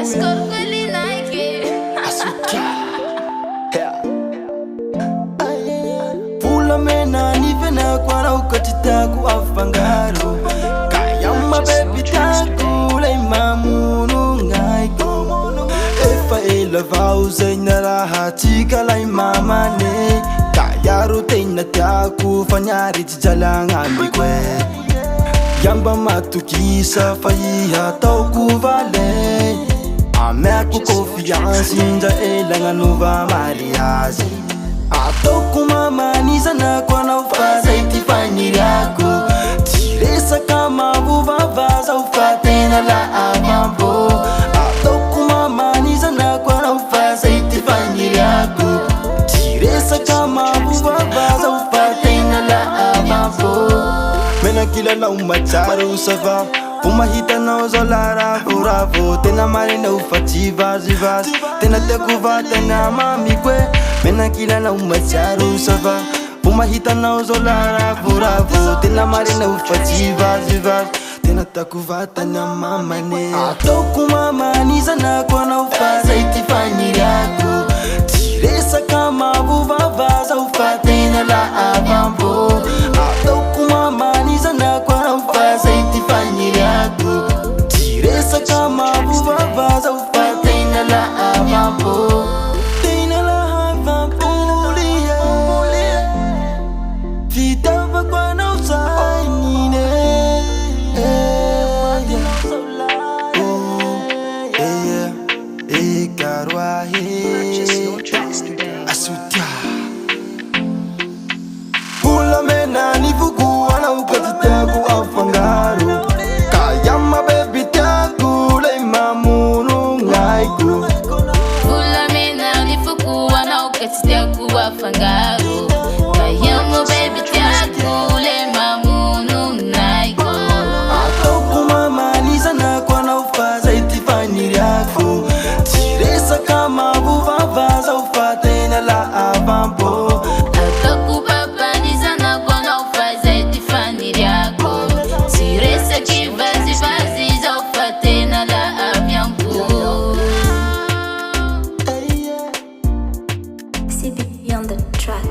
Escort quelli Nike. Pula mena ni vena kwa ukatita kuafangaro kayama baby taku lai mamunu ngai ko efa ela vauze nara hatika lai mama ne kayaru teina taku fanyari tijalanga mikwe yamba matukisa faiha tauku vale ameku confiance inja elanga nuva mariage Atoku mama nizana kwa na ufaza itifanyiri yako Tiresa kama vuvavaza ufatena la avambo Atoku mama nizana kwa na ufaza itifanyiri yako Tiresa kama vuvavaza ufatena la avambo Mena kila la umacharo usava Umahita na uzolara furavo Tena marina ufativa zivaz Tena tekuvata na mami kwe Mena kila na umacharo usava Umahita na uzolara furavo Tena marina ufativa zivaz Tena tekuvata na mama ne Atoku mama nizana kwa na ufaza itifanyiri yako Tiresa kama vuvavaza ufatena la avambo Atoku mama nizana kwa na ufaza itifanyiri yako Tiresa kama vuvavaza ufatena la avambo Tena la avambo liye Vitava kwa na usainine Pula mena ni vuku ana ukatita kuafangaro Kayama baby taku lai mamunu ngai ko Pula mena ni fuku wana ukatita kuafangaro Kayama baby taku le mamunu naiko Atoku mama nizana kwa na ufaza itifanyiri yako Tiresa kama vuvavaza ufatena la avambo Atoku papa nizana kwa na ufaza itifanyiri yako Tiresa kivazi vazi za ufatena la avyangu CP on the track.